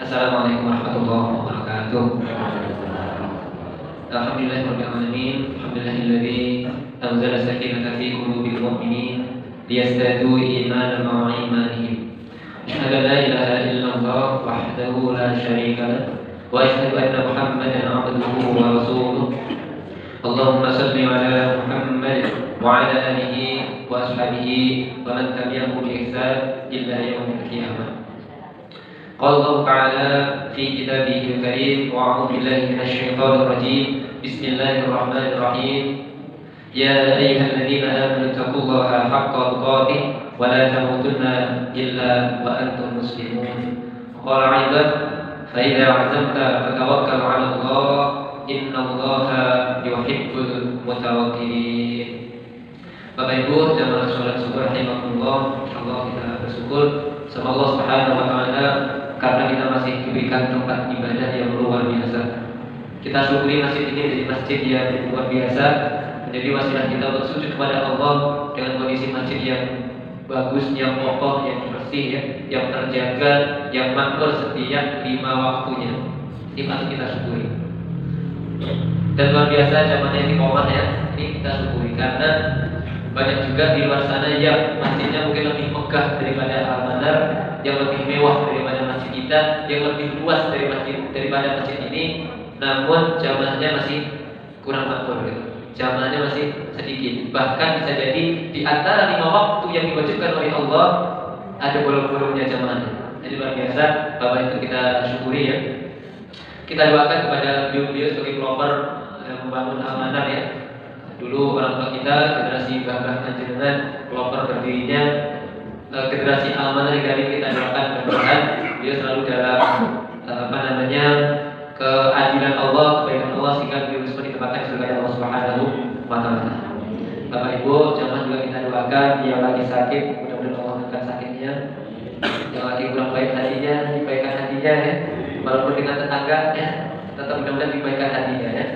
Assalamualaikum warahmatullahi wabarakatuh. Alhamdulillahirabbil alamin. Alhamdulillahilladzi anzala sakinata fi qulubil mu'minin liyazdadu imanan ma'a imanihim. Asyhadu an la ilaha illallah wahdahu la syarika lah wa asyhadu anna Muhammadan 'abduhu wa rasuluh. Allahumma shalli 'ala Muhammad wa 'ala alihi wa ashabihi wa man tabi'ahum bi ihsan ila yaumil qiyamah. قال الله تعالى في كتابه الكريم وأعوذ بالله من الشيطان الرجيم بسم الله الرحمن الرحيم يا أيها الذين آمنوا اتقوا الله حق تقاته ولا تموتن إلا وأنتم مسلمون وقال أيضا فإذا عزمت فتوكل على الله إن الله يحب المتوكلين. Bapak Ibu jamaah sholat subuh rahimakumullah, insyaallah kita bersyukur sama Allah Subhanahu wa taala karena kita masih diberikan tempat ibadah yang luar biasa. Kita syukuri masjid ini menjadi masjid yang luar biasa, menjadi wasilah kita untuk sujud kepada Allah dengan kondisi masjid yang bagus, yang kokoh, yang bersih, ya, yang terjaga, yang makmur setiap 5 waktunya. Ini patut kita syukuri. Dan luar biasa zamannya di Komar ya, ini kita syukuri karena banyak juga di luar sana yang masjidnya mungkin lebih megah daripada Al-Manar, yang lebih mewah daripada masjid kita, yang lebih luas daripada masjid ini, namun jamaahnya masih kurang makmur gitu. Jamaahnya masih sedikit. Bahkan bisa jadi di antara 5 waktu yang diwajibkan oleh Allah ada bolong-bolongnya jamaahnya. Jadi luar biasa, Bapak itu kita syukuri ya. Kita doakan kepada beliau sebagai pelopor yang membangun Al-Manar ya. Dulu orang tua kita, generasi Bapak Panjenengan, pelopor berdirinya generasi Al-Manar yang kita doakan mudah-mudahan beliau selalu dalam keadilan Allah, kebaikan Allah sehingga beliau bisa ditempatkan di surga Allah Subhanahu wa taala. Bapak Ibu, jamaah juga kita doakan yang lagi sakit, mudah-mudahan Allah angkat sakitnya. Yang lagi kurang baik hatinya, dibaikan hatinya ya. Walaupun dengan tetangga ya, tetap mudah-mudahan dibaikan hatinya ya.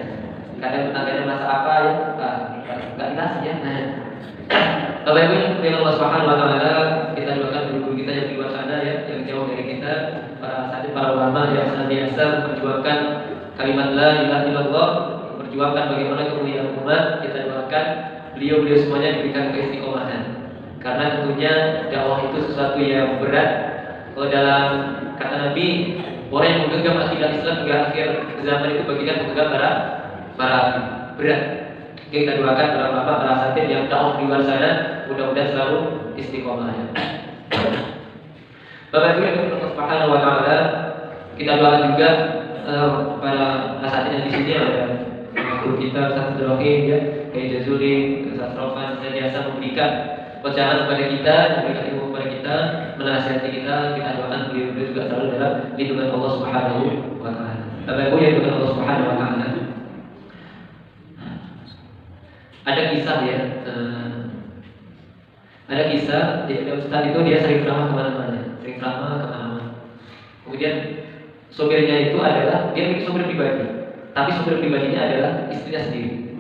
Kadang tetangganya masak apa ya, enggak dikasih ya. Nah, Bapak Ibu yang dimuliakan Allah Subhanahu wa taala, kita doakan guru-guru kita yang di luar sana ya, yang jauh dari kita, para asatidz, para ulama yang senantiasa memperjuangkan kalimat la ilaha illallah, memperjuangkan bagaimana kemuliaan umat. Kita doakan beliau-beliau semuanya diberikan keistiqomahan. Karena tentunya dakwah itu sesuatu yang berat. Kalau dalam kata Nabi, orang yang menggenggam akidah Islam hingga akhir zaman itu bagikan menggenggam para berat. Kita doakan para asatidz yang dakwah di luar sana, mudah-mudahan selalu istiqomah. Bapak Ibu yang Allah Subhanahu wa taala, kita doakan juga para asatidz yang di sini ada guru kita Ustaz Rohim ya, Kiai Jazuli, Ustaz Rofan senantiasa memberikan pencerahan kepada kita, memberikan ilmu kepada kita, menasihati kita. Kita doakan beliau juga selalu dalam lindungan Allah Subhanahu wa taala. Bapak Ibu yang lindungan Allah Subhanahu wa taala. Ada kisah ya, ada kisah di Ustaz itu dia sering ceramah kemana-mana, Kemudian sopirnya itu adalah dia milik sopir pribadi, tapi sopir pribadinya adalah istrinya sendiri.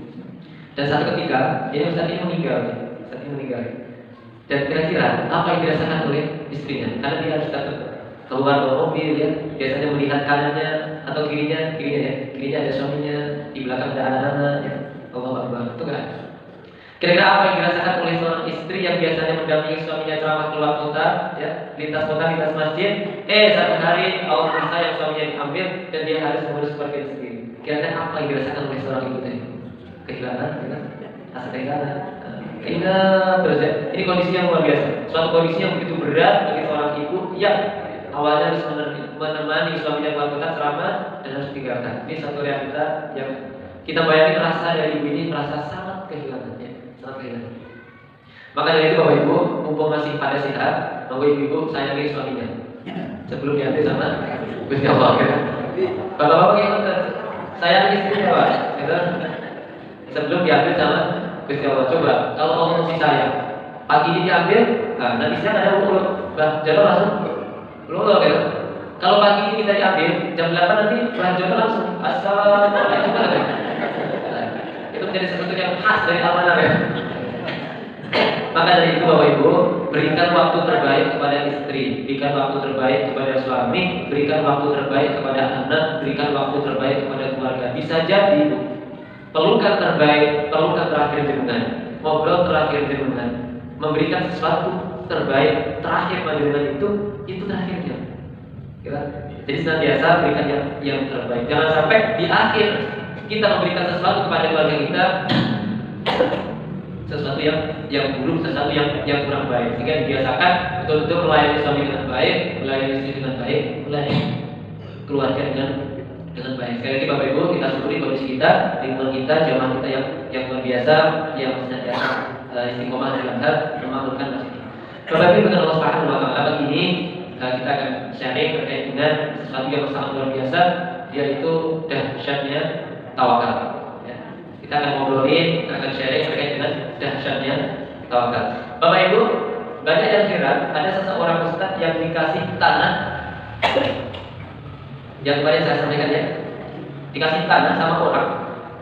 Dan satu ketika ini Ustaz ini meninggal. Dan kira-kira apa yang dirasakan oleh istrinya? Karena dia harus datang keluar dari mobil ya, biasanya melihat kanannya atau kirinya ada suaminya, di belakang ada anak-anak ya. Allah Akbar, itu kan? Kira-kira apa yang dirasakan oleh seorang istri yang biasanya mendampingi suaminya ceramah keluar kota, ya, lintas kota, lintas masjid? Satu hari Allah berkata yang suaminya diambil dan dia harus mengurus keluarga sendiri. Kira-kira apa yang dirasakan oleh seorang ibu tadi? Kehilangan, rasa kehilangan. Terus ya. Ini kondisi yang luar biasa. Suatu kondisi yang begitu berat bagi seorang ibu yang awalnya harus menemani suaminya keluar kota ceramah dan harus tinggalkan. Ini satu realita yang kita bayangin rasa dari ibu ini merasa sangat kehilangan ya, sangat kehilangan. Maka dari itu Bapak Ibu, mumpung masih pada sehat, monggo ibu-ibu sayangi suaminya sebelum diambil sama Gusti Allah ya. Bapak-bapak gimana? Sayangi istrinya Pak, gitu. Sebelum diambil sama Gusti Allah. Coba kalau Allah masih sayang, pagi ini diambil, nanti siang ada urut, jalan langsung lulus gitu. Kalau pagi ini kita diambil, jam 8 nanti belanjanya langsung assalamualaikum. Itu menjadi sesuatu yang khas dari Al-Manar ya. Maka dari itu Bapak Ibu, berikan waktu terbaik kepada istri, berikan waktu terbaik kepada suami, berikan waktu terbaik kepada anak, berikan waktu terbaik kepada keluarga. Bisa jadi pelukan terbaik, pelukan terakhir jenengan, ngobrol terakhir jenengan, memberikan sesuatu terbaik terakhir jenengan itu terakhirnya. Ya. Jadi senantiasa berikan yang terbaik. Jangan sampai di akhir kita memberikan sesuatu kepada keluarga kita sesuatu yang buruk, sesuatu yang kurang baik. Sehingga dibiasakan betul-betul melayani suami dengan baik, melayani istri dengan baik, melayani keluarga dengan baik. Sekali lagi Bapak Ibu, kita syukuri kondisi kita, lingkungan kita, jamaah kita yang luar biasa, yang senantiasa istiqomah dalam hal memakmurkan masjid. Bapak Ibu dengan Allah Subhanahu wa taala, pagi ini kita akan sharing terkait dengan sesuatu yang sangat luar biasa, yaitu dahsyatnya tawakal. Kita akan ngobrolin, kita akan sharing terkait dengan dahsyatnya tawakal. Bapak Ibu, banyak yang heran, ada seseorang ustaz yang dikasih tanah, yang kemarin saya sampaikan ya, dikasih tanah sama orang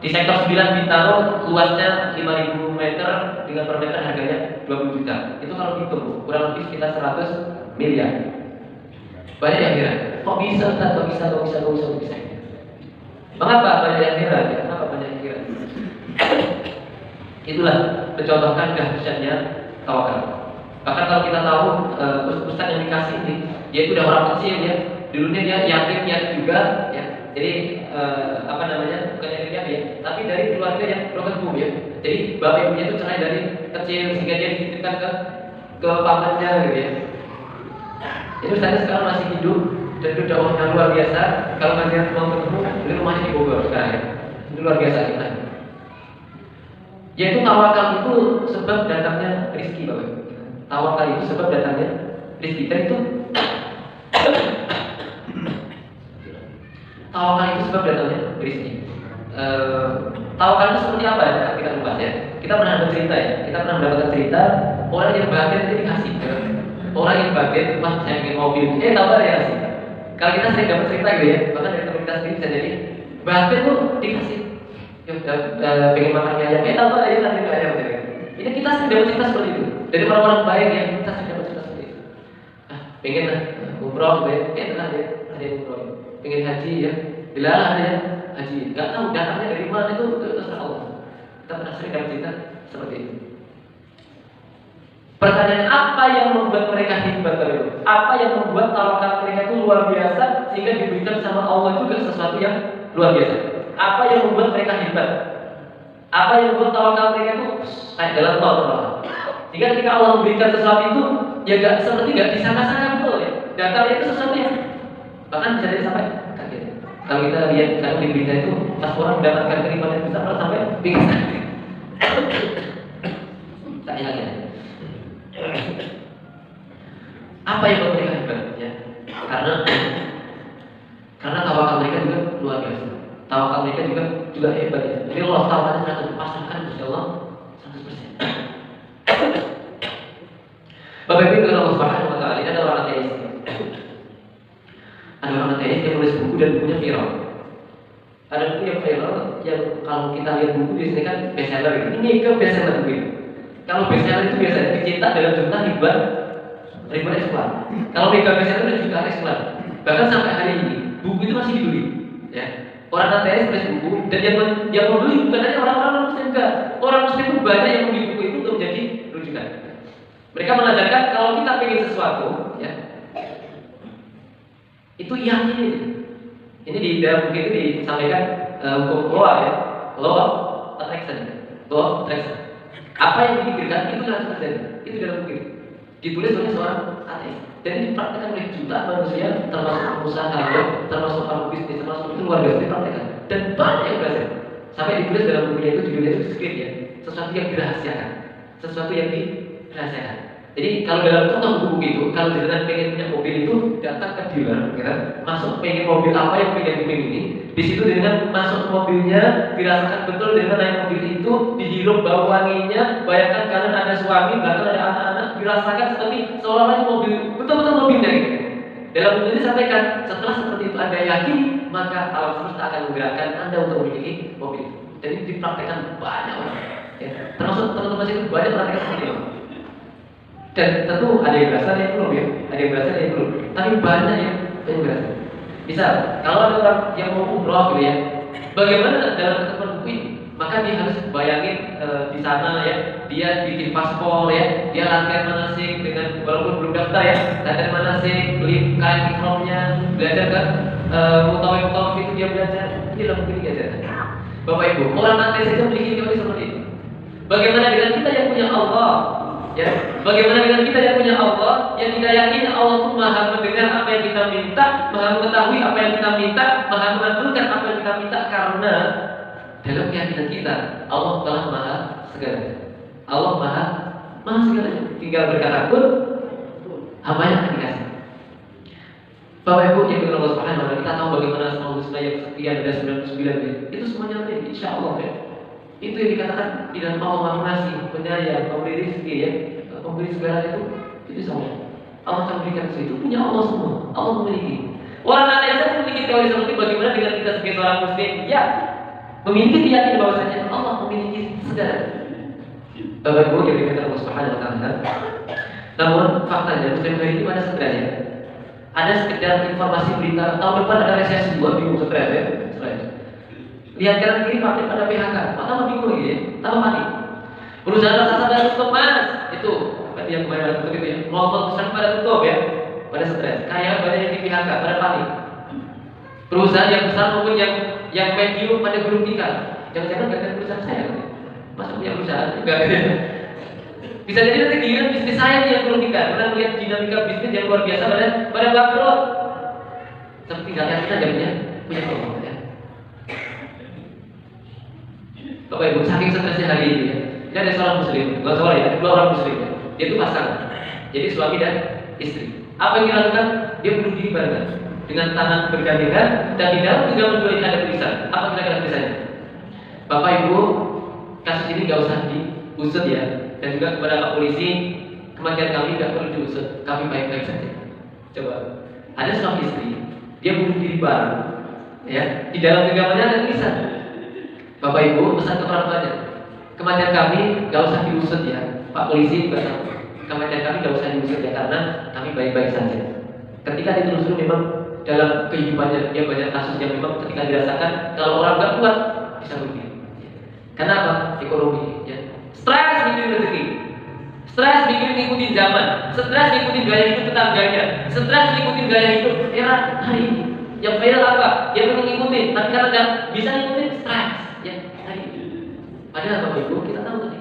di sektor 9 Bintaro, luasnya 5.000 meter dengan per meter harganya 20 juta. Itu kalau dihitung kurang lebih sekitar 100 miliar. Banyak yang heran, kok bisa ustaz, kok bisa. Mengapa banyak yang heran? Kenapa banyak yang heran? Itulah mencontohkan dahsyatnya tawakal. Bahkan kalau kita tahu ustaz yang dikasih ini, dia itu udah orang kecil ya, dulunya dia yatim juga ya. Jadi bukan yatim ya, tapi dari keluarga yang broken home ya. Jadi bapak ibunya itu cerai dari kecil sehingga dia dititipkan ke pamannya gitu ya. Jadi ustaznya sekarang masih hidup dan itu dakwahnya luar biasa. Kalau kalian mau ketemu, beli rumahnya di Bogor sekarang ya. Itu luar biasa kita. Yaitu tawakal itu sebab datangnya rezeki, Bapak. Tawakal itu sebab datangnya rezeki. Dan itu tawakal itu sebab datangnya rezeki. Tawakal itu seperti apa ya? Kita lupa ya. Kita pernah bercerita ya. Kita pernah mendapatkan cerita orang yang bahagia itu dikasih. Orang yang bahagia, wah saya ingin mobil. Tahu ya sih. Kalau kita sering dapat cerita gitu ya, bahkan dari teman kita sendiri bisa jadi bahagia tuh dikasih. Pengen makan mie ayam, tahu ya nanti mie ayam. Ini kita sering dapat cerita seperti itu. Dari orang-orang baik ya, kita sering dapat cerita seperti itu. Pengen umroh gitu ya, tenang ya, ada yang umroh. Pengen haji ya, dilarang ya haji. Gak tahu datangnya dari mana itu terserah Allah. Kita pernah sering dapat cerita seperti itu. Pertanyaan apa yang membuat mereka hebat itu? Apa yang membuat tawakal mereka itu luar biasa sehingga diberikan sama Allah itu juga sesuatu yang luar biasa? Apa yang membuat mereka hebat? Apa yang membuat tawakal mereka itu kayak jalan tol teman-teman? Jika ketika Allah memberikan sesuatu itu, ya seperti gak disangka-sangka betul ya. Datangnya itu sesuatu yang bahkan bisa jadi sampai kaget. Kalau kita lihat kalau di berita itu, pas orang mendapatkan kiriman yang besar, malah sampai pingsan. Tak yakin. Apa yang membuat mereka hebat? Ya, karena tawakal mereka juga luar biasa. Tawakal mereka juga hebat ya. Jadi Allah tawakalnya akan dipasangkan Gusti Allah 100%. Bapak Ibu dengan Allah Subhanahu wa taala, ada orang ateis. Ada orang ateis yang menulis buku dan bukunya viral. Ada buku yang viral yang kalau kita lihat buku di sini kan bestseller gitu. Ini ke bestseller buku. Kalau bestseller itu biasanya dicetak dalam jumlah ribuan eksemplar. Kalau mega bestseller itu jutaan eksemplar. Bahkan sampai hari ini buku itu masih dibeli. Ya. Orang ateis menulis buku dan yang membeli bukan hanya orang-orang Muslim enggak. Orang Muslim pun banyak yang membeli buku itu untuk menjadi rujukan. Mereka mengajarkan kalau kita ingin sesuatu, ya, itu yakini. Ini di dalam buku itu disampaikan hukum law ya, law of attraction. Apa yang dipikirkan itu harus terjadi. Itu dalam buku itu. Ditulis oleh seorang ateis dan ini dipraktikkan oleh jutaan manusia, termasuk pengusaha, termasuk orang bisnis, termasuk itu luar biasa dipraktikkan dan banyak yang berhasil. Sampai ditulis dalam bukunya itu judulnya itu script ya, sesuatu yang dirahasiakan, sesuatu yang dirahasiakan. Jadi kalau dalam contoh buku itu, kalau jenengan pengen punya mobil itu datang ke dealer, ya, masuk pengen mobil apa yang pengen ini, di situ dengan masuk mobilnya dirasakan betul dengan naik mobil itu, dihirup bau wanginya, bayangkan kanan ada suami, belakang ada anak-anak, dirasakan seperti seolah-olah mobil betul-betul mobilnya gitu. Dalam buku ini disampaikan setelah seperti itu Anda yakin, maka alam semesta akan menggerakkan Anda untuk memiliki mobil. Dan ini dipraktekkan banyak orang, ya. Termasuk teman-teman itu banyak praktekkan seperti itu. Dan tentu ada yang berasa, ada yang belum ya, ada yang berasa, ada yang belum. Tapi banyak yang berasa. Misal, kalau ada orang yang mau umroh gitu ya, bagaimana dalam ketentuan buku ini? Maka dia harus bayangin di sana ya, dia bikin paspor ya, dia latihan manasik dengan walaupun belum daftar ya, latihan manasik, beli kain ikhramnya, belajar kan, mutawif itu dia belajar. Ini dalam buku ini aja. Bapak Ibu, orang mati saja memiliki teori seperti ini. Bagaimana dengan kita yang punya Allah? Ya, bagaimana dengan kita yang punya Allah, yang kita yakin Allah itu maha mendengar apa yang kita minta, maha mengetahui apa yang kita minta, maha mengabulkan apa yang kita minta, karena dalam keyakinan kita Allah telah maha segalanya. Allah maha segalanya. Tinggal berkata pun hambanya akan dikasih. Bapak Ibu yang Allah Subhanahu wa taala, kita tahu bagaimana Asmaul Husna yang sekian ada 99 itu semuanya ada insyaallah ya. Itu yang dikatakan di dalam Allah Maha Pengasih, Penyayang, Pemberi rezeki ya, pemberi segala itu sama. Allah akan berikan itu punya Allah semua. Allah memiliki. Orang lain saja memiliki teori seperti bagaimana dengan kita sebagai seorang muslim? Ya, memiliki keyakinan bahwasanya Allah memiliki segala. Bapak Ibu yang dikatakan Allah Subhanahu wa taala. Namun faktanya muslim hari ini pada sebenarnya ada sekedar informasi berita tahun depan ada resesi 2 minggu stres ya. Lihat kanan kiri pakai pada PHK, tambah bingung lagi ya, tambah panik. Perusahaan raksasa tutup mas, itu berarti yang kemarin tutup itu ya. Mall besar pada tutup ya, pada stres. Kayak banyak yang di PHK, pada panik. Perusahaan yang besar maupun yang medium pada gulung tikar. Jangan-jangan gara-gara perusahaan saya kan? Masa punya perusahaan juga gitu ya. Bisa jadi nanti giliran bisnis saya yang gulung tikar. Karena melihat dinamika bisnis yang luar biasa pada bangkrut. Tapi tinggal yakin aja punya Allah ya. Bapak Ibu, saking stresnya hari ini ya. Ini ada seorang muslim, bukan seorang ya, 2 orang muslim ya. Dia itu pasangan. Jadi suami dan istri. Apa yang dilakukan? Dia bunuh diri barengan dengan tangan bergandengan dan di dalam genggaman dua ini ada tulisan. Apa kira-kira tulisannya? Bapak Ibu, kasus ini gak usah diusut ya. Dan juga kepada Pak Polisi, kematian kami gak perlu diusut. Kami baik-baik saja. Coba, ada suami istri, dia bunuh diri bareng. Ya, di dalam genggamannya ada tulisan. Bapak Ibu, pesan ke orang tuanya, kematian kami gak usah diusut ya. Pak Polisi juga tahu, kematian kami gak usah diusut ya, karena kami baik-baik saja. Ketika ditelusuri memang dalam kehidupannya dia banyak kasus yang memang ketika dirasakan kalau orang gak kuat bisa begini. Karena apa? Ekonomi ya. Stres bikin rezeki, stres bikin ngikutin zaman, stres ngikutin gaya hidup tetangganya, stres ngikutin gaya hidup era hari ini. Yang viral apa? Yang pengen ngikutin, tapi karena gak bisa ngikutin, stres. Ya, tadi. Padahal Bapak Ibu kita tahu tadi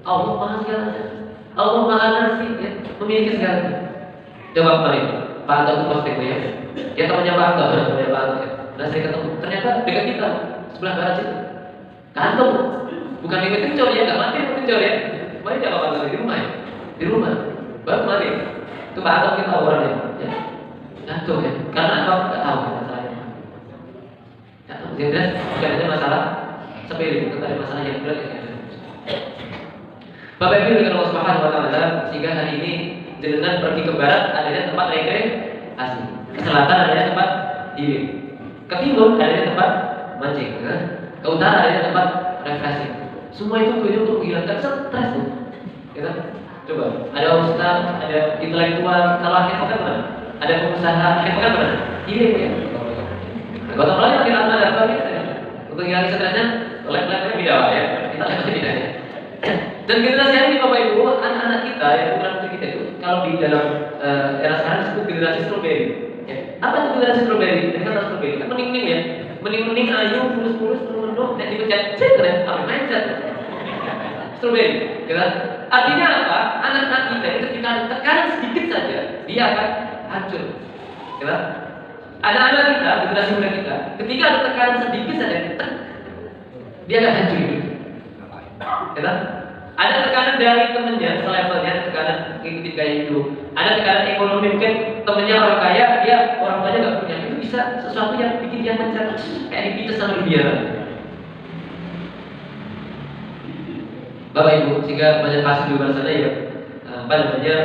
Allah Maha segalanya, Allah Maha Nasib ya, memiliki segalanya. Coba kemarin Pak Anto itu posting ya, dia temannya Pak Anto, temannya Pak Anto ya. Nah saya ketemu, ternyata dekat kita sebelah barat situ. Kantor, bukan di Kencor ya, nggak mati di Kencor ya. Kemarin dia Pak Anto di rumah ya, di rumah. Baru kemarin itu Pak Anto kita orangnya, ya. Kantor ya, karena apa? Nggak tahu masalahnya. Nggak tahu. Jadi bukan hanya masalah sepele, bukan ada masalah yang berat ya. Bapak Ibu dengan Allah Subhanahu wa taala, sehingga hari ini jenengan pergi ke barat adanya tempat rekreasi, ke selatan adanya tempat healing, ke timur adanya tempat mancing, ke utara adanya tempat rekreasi. Semua itu tujuan untuk menghilangkan stres tuh. Ya, coba, ada ustaz, ada intelektual, kalau akhir pekan mana? Ada pengusaha akhir pekan mana? Healing ya. Gotong royong kita ada apa gitu ya. Untuk menghilangkan stresnya, lab-labnya beda ya. Kita labnya beda ya. Dan generasi hari ini Bapak Ibu, anak-anak kita yang putra putri kita itu kalau di dalam era sekarang disebut generasi strawberry. Ya. Apa itu generasi strawberry? Dari kata strawberry kan mening-mening ya, mening-mening, ayu, mulus-mulus, penuh-penuh, dan dipencet, keren, apa mindset? Strawberry, gitu. Artinya apa? Anak-anak kita itu ketika tekanan sedikit saja, dia akan hancur. Gitu. Anak-anak kita, generasi muda kita, ketika ada tekanan sedikit saja, dia akan hancur. Gitu. Ada tekanan dari temennya, selevelnya, tekanan ngikutin gaya hidup. Ada tekanan ekonomi, mungkin temennya orang kaya, dia orang tuanya nggak punya. Itu bisa sesuatu yang bikin dia mencar, kayak dipites sama dunia. Bapak Ibu, sehingga banyak kasus di luar sana ya. Apa namanya?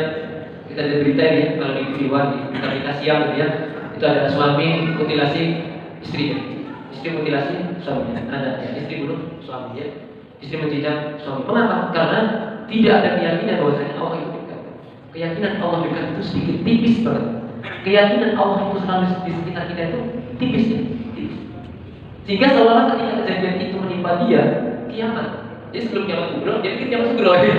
Kita ada berita ini kalau di TV One, di berita siang gitu ya. Itu ada suami mutilasi istrinya, istri mutilasi suaminya, anaknya, istri bunuh suaminya. Istri mencinta suami. Mengapa? Karena tidak ada keyakinan bahwasanya Allah itu dekat. Keyakinan Allah dekat itu sedikit, tipis banget. Keyakinan Allah itu selalu di sekitar kita itu tipis ya, tipis. Sehingga seolah ketika kejadian itu menimpa dia, kiamat. Jadi sebelum kiamat kubro, dia pikir kiamat kubro ya.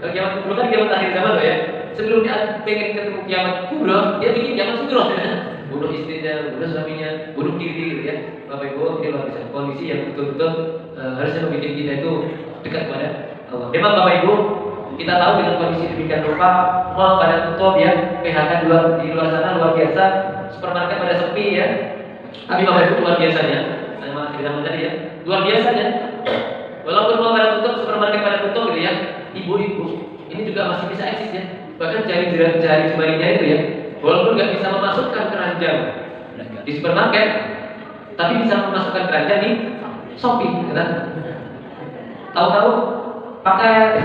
Kalau kiamat kubro kan kiamat akhir zaman loh ya. Sebelum dia pengen ketemu kiamat kubro, dia bikin kiamat kubro ya. Bunuh istrinya, bunuh suaminya, bunuh diri gitu ya. Bapak Ibu, ini luar biasa. Kondisi yang betul-betul harusnya membuat kita itu dekat kepada Allah. Memang Bapak Ibu, kita tahu dengan kondisi demikian rupa, mall pada tutup ya, PHK di luar sana luar biasa, supermarket pada sepi ya. Tapi Bapak Ibu luar biasanya, saya malah tidak tadi ya, luar biasanya. Walaupun mall pada tutup, supermarket pada tutup gitu ya, ibu-ibu ini juga masih bisa eksis ya. Bahkan jari jemarinya itu ya, walaupun nggak bisa memasukkan keranjang di supermarket, tapi bisa memasukkan keranjang di Shopee, kan? Tahu-tahu pakai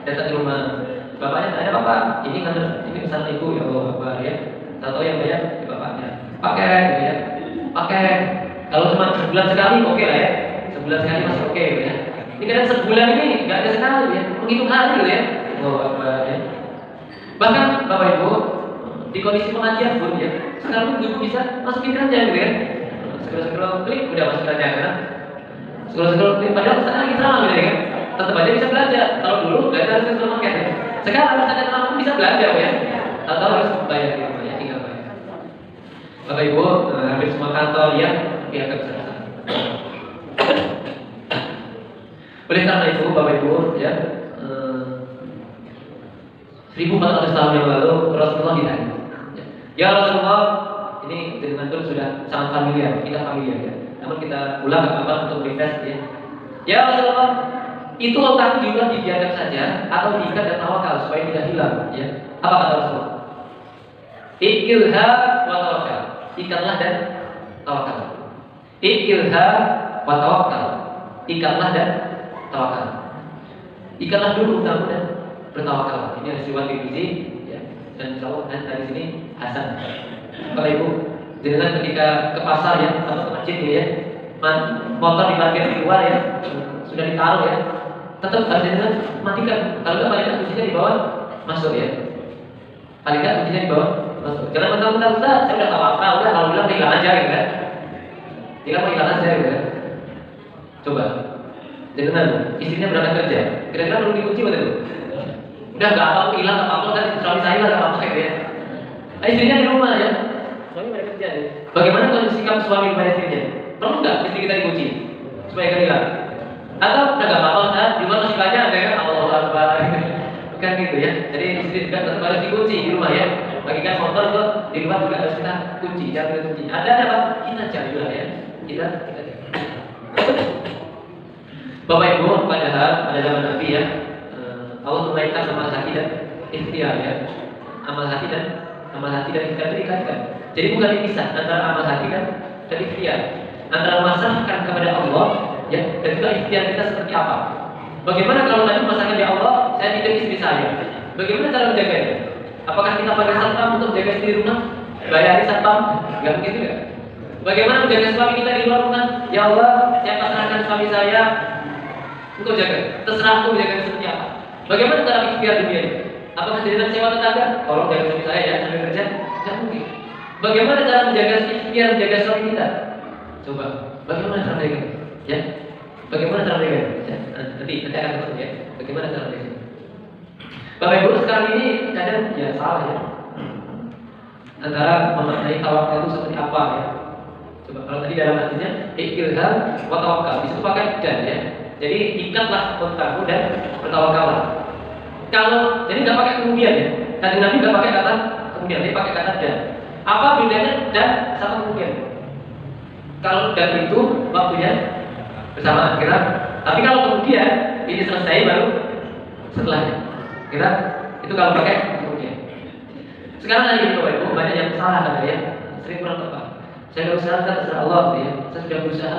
datang ke rumah bapaknya, ada bapak, ini pesanan ibu ya Allah Akbar ya. Tahu yang banyak di bapaknya, pakai gitu ya, pakai. Kalau cuma sebulan sekali oke lah ya, sebulan sekali masih oke gitu ya. Ini kadang sebulan ini nggak ada sekali ya, menghitung hari gitu ya. Allah Akbar ya. Bahkan Bapak Ibu di kondisi pengajian pun ya, sekarang ibu bisa masukin keranjang gitu ya. Scroll klik udah masuk keranjang kan. Scroll klik padahal sana lagi ceramah gitu ya kan. Tetap aja bisa belajar. Kalau dulu belajar harus ke supermarket ya. Sekarang misalnya ceramah pun bisa belajar ya. Atau harus bayar di rumah ya, tinggal bayar. Bapak Ibu, hampir semua kantor ya pihak kesehatan. Oleh karena itu Bapak Ibu ya, 1400 tahun yang lalu Rasulullah ditanya, ya Rasulullah, ini dengan itu sudah sangat familiar, kita familiar ya. Namun kita ulang apa untuk refresh ya. Ya Rasulullah, itu otak juga dibiarkan saja atau diikat dan tawakal supaya tidak hilang ya. Apa kata Rasulullah? Ikilha wa tawakal. Ikatlah dan tawakal. Ikilha wa tawakal. Ikatlah dan tawakal. Ikatlah dulu kamu dan bertawakal. Ini harus riwayat Tirmizi ya. Dan insyaallah dari sini hasan. Bapak Ibu, jangan ketika ke pasar ya atau ke masjid ya, motor diparkir di luar ya, sudah ditaruh ya, tetap harus jangan matikan. Kalau nggak paling kuncinya di bawah masuk ya. Paling nggak kuncinya di bawah masuk. Jangan mentang-mentang saya udah tawakal, udah kalau bilang hilang aja gitu kan. Dia mau hilang aja gitu kan. Coba, jangan istrinya berangkat kerja, kira-kira perlu dikunci betul? Udah nggak apa-apa hilang nggak apa-apa kan suami saya nggak apa-apa gitu ya. Nah, istrinya di rumah ya, suami pada kerja ya. Bagaimana kalau sikap suami kepada istrinya? Perlu nggak istri kita dikunci supaya nggak hilang? Atau udah nggak apa-apa, nah, di luar masih banyak kayak Allah Akbar, bukan gitu ya. Jadi istri juga tetap harus dikunci di rumah ya. Bagikan motor tuh di luar juga harus kita kunci, jangan kunci. Ada apa? Kita jaga ya, kita jaga. Bapak Ibu, padahal pada zaman Nabi ya, Allah mengaitkan amal hati dan ikhtiar ya. Amal hati dan ikhtiar itu dikaitkan. Jadi bukan dipisah antara amal hati dan ikhtiar. Antara memasrahkan kepada Allah ya, dan juga ikhtiar kita seperti apa. Bagaimana kalau tadi memasrahkan ya Allah, saya titip istri saya. Bagaimana cara menjaganya? Apakah kita pakai satpam untuk jaga istri rumah? Bayari satpam? Enggak mungkin juga. Bagaimana menjaga suami kita di luar rumah? Ya Allah, saya pasrahkan suami saya untuk jaga. Terserah aku menjaga seperti apa. Bagaimana cara ikhtiar dunia ini? Apakah jadi sewa tetangga? Tolong jaga suami saya ya sambil kerja? Tidak mungkin. Bagaimana cara menjaga ikhtiar menjaga suami kita? Coba. Bagaimana cara menjaga? Ya. Bagaimana cara menjaga? Ya. Nanti akan terus ya. Bagaimana cara menjaga? Bapak Ibu sekarang ini kadang ya salah ya. Antara memaknai tawakal itu seperti apa ya? Coba kalau tadi dalam artinya ikilha wa tawakal bisa pakai dan ya. Jadi ikatlah kontakmu dan bertawakallah. Kalau jadi nggak pakai kemudian ya. Kanjeng Nabi nggak pakai kata kemudian, dia pakai kata dan. Apa bedanya dan sama kemudian? Kalau dan itu waktunya bersamaan kira. Tapi kalau kemudian ini selesai baru setelahnya. Kira itu kalau pakai kemudian. Sekarang lagi Bapak Ibu banyak yang salah ada ya, sering kurang tepat. Saya sudah usaha terserah Allah ya. Saya sudah berusaha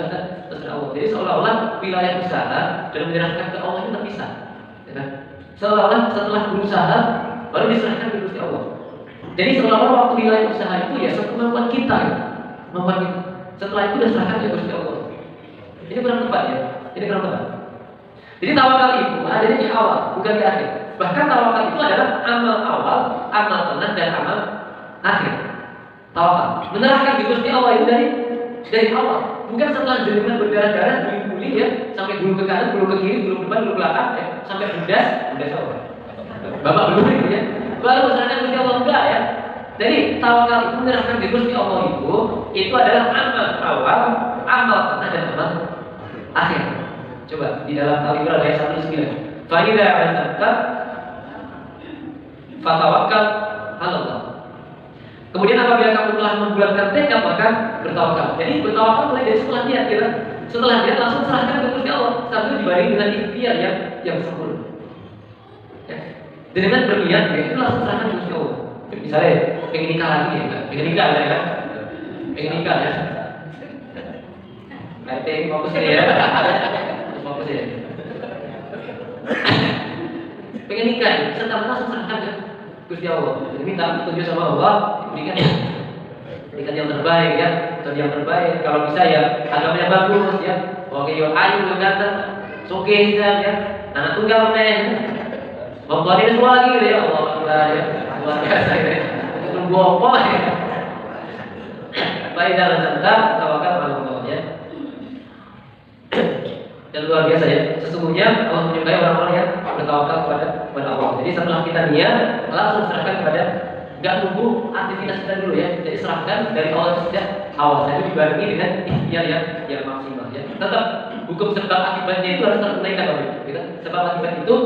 terserah Allah. Jadi seolah-olah wilayah usaha dan menyerahkan ke Allah itu terpisah. Ya. Seolah-olah setelah berusaha baru diserahkan ke Gusti Allah. Jadi seolah-olah waktu wilayah usaha itu ya kemampuan kita ya. Kemampuan kita. Setelah itu diserahkan ke Gusti Allah. Ini kurang tepat ya. Ini kurang tepat. Jadi tawakal itu adanya di awal, bukan di akhir. Bahkan tawakal itu adalah amal awal, amal tengah, dan amal akhir. Tawakal menyerahkan di Gusti Allah itu dari awal, bukan setelah jenengan berdarah-darah, guling-guling ya, sampai bulu ke kanan, bulu ke kiri, bulu ke depan, bulu ke belakang ya, sampai budas Allah. Bapak belum itu ya, baru menyerahkan Gusti Allah enggak ya. Jadi tawakal itu menyerahkan di Gusti Allah itu adalah amal awal, amal tengah, dan amal akhir. Coba di dalam Al-Imran ayat 1:9. Fa idza azamta fatawakkal 'ala Allah. Kemudian apabila kamu telah membulatkan tekad maka bertawakal. Jadi bertawakal mulai dari setelah niat kita. Setelah niat langsung serahkan ke Gusti Allah sambil dibarengi dengan ikhtiar yang sempurna. Ya. Dengan berniat ya, itu langsung serahkan ke Gusti Allah. Misalnya pengen nikah lagi ya, pengen nikah ya kan? Pengen nikah ya. RT fokus ya. Fokus ya. Pengen nikah, serta langsung serahkan ke Gusti Allah. Jadi minta petunjuk sama Allah, diberikan yang terbaik ya, atau yang terbaik. Kalau bisa ya agamanya bagus ya. Oke, yo ayu yo ganteng, soke ya. Anak tunggal men. Membuat ini semua lagi ya Allah ya. Luar biasa ya. Tunggu apa ya? Baik dalam tentang tawakal pada Allah ya. Dan luar biasa ya. Sesungguhnya Allah menyukai orang-orang yang bertawakal kepada Allah. Jadi setelah kita niat, langsung serahkan kepada, nggak tunggu aktivitas kita dulu ya. Jadi serahkan dari awal sejak awal. Jadi dibarengi dengan ikhtiar yang maksimal ya. Tetap hukum sebab akibatnya itu harus tertunaikan Bapak. Gitu. Sebab akibat itu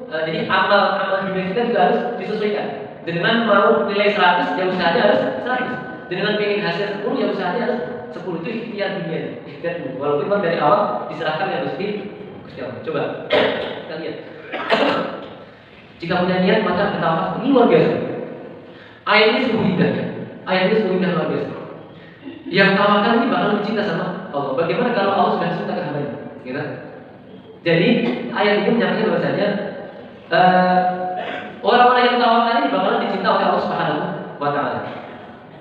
jadi amal hidup kita juga harus disesuaikan. Dengan mau nilai 100, ya usahanya harus 100. Dengan pengen hasil 10, ya usahanya harus 10. Itu ikhtiar dunia. Ikhtiar dulu. Walaupun memang dari awal diserahkan ya Gusti Allah. Coba kita lihat. Jika punya niat maka bertawakal. Ini luar biasa. Ayat ini sungguh indah ya. Ayat ini sungguh indah luar biasa. Yang tawakal ini bakal mencinta sama Allah. Bagaimana kalau Allah sudah cinta ke hamba-Nya? Gitu. Jadi ayat ini menyampaikan bahwasanya orang-orang yang tawakal ini bakalan dicinta oleh Allah Subhanahu wa Ta'ala.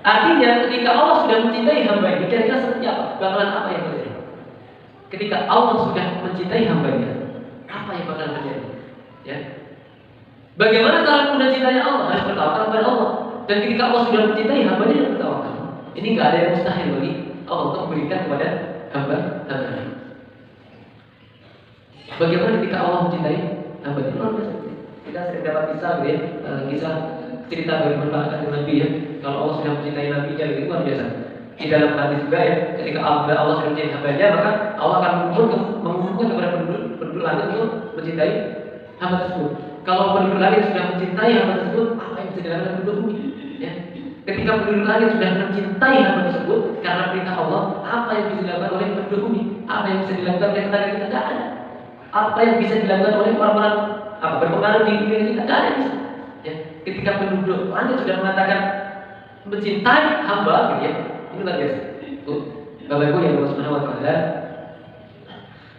Artinya ketika Allah sudah mencintai hamba-Nya, kira-kira seperti apa? Bakalan apa yang terjadi? Ketika Allah sudah mencintai hamba-Nya, apa yang bakalan terjadi? Ya. Bagaimana cara mudah cintanya Allah? Harus bertawakal kepada Allah. Dan ketika Allah sudah mencintai hamba-Nya, dia bertawakal. Ini nggak ada yang mustahil bagi Allah untuk memberikan kepada hamba-Nya. Bagaimana ketika Allah mencintai hamba-Nya? Kita sering dapat kisah cerita bagaimana Nabi ya. Kalau Allah sudah mencintai Nabi-Nya, itu luar biasa. Di dalam hadis juga ya, ketika Allah sudah mencintai hamba-Nya, maka Allah akan mengumpulkan kepada penduduk langit untuk mencintai hamba tersebut. Kalau penduduk langit sudah mencintai hamba tersebut, apa yang bisa dilakukan penduduk bumi? Ya. Ketika penduduk langit sudah mencintai hamba tersebut karena perintah Allah, apa yang bisa dilakukan oleh penduduk bumi? Apa yang bisa dilakukan oleh tetangga kita? Tidak ada. Apa yang bisa dilakukan oleh orang-orang berpengaruh di dunia kita? Tidak ada yang bisa. Ya. Ketika penduduk langit sudah mengatakan mencintai hamba, gitu ya, ini luar biasa. Bapak Ibu yang Allah Subhanahu wa Ta'ala,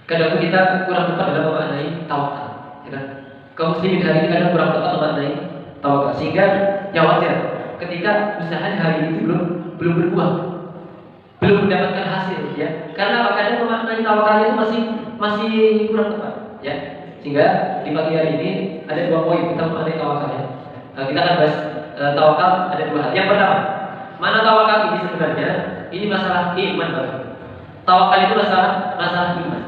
kadang kita kurang tepat dalam memaknai tawakal. Ya. Kaum muslimin hari ini kadang kurang tepat memaknai tawakal, sehingga ya wajar ketika usahanya hari ini belum berbuah, belum mendapatkan hasil, ya. Karena apa? Kadang memaknai tawakalnya itu masih kurang tepat, ya. Sehingga di pagi hari ini ada dua poin kita memaknai tawakal, ya. Kita akan bahas tawakal ada dua hal. Yang pertama, mana tawakal ini sebenarnya? Ini masalah iman, Bapak. Tawakal itu masalah iman.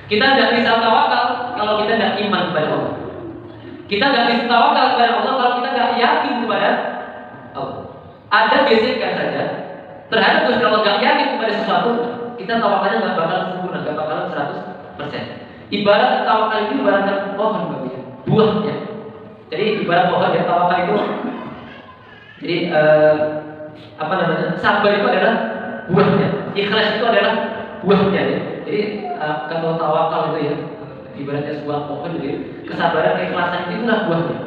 Kita tidak bisa tawakal kalau kita tidak iman kepada Allah. Kita nggak bisa tawakal kepada Allah kalau kita nggak yakin kepada Allah. Ada gesekan saja terhadap Gusti Allah, nggak yakin kepada sesuatu, kita tawakalnya nggak bakalan sempurna, nggak bakalan 100%. Ibarat tawakal itu ibarat pohon, Bapak, buahnya. Jadi ibarat pohon ya, tawakal itu. Jadi sabar itu adalah buahnya, ikhlas itu adalah buahnya. Ya. Jadi kata tawakal itu ya, ibaratnya sebuah pohon, jadi kesabaran, keikhlasan itulah buahnya.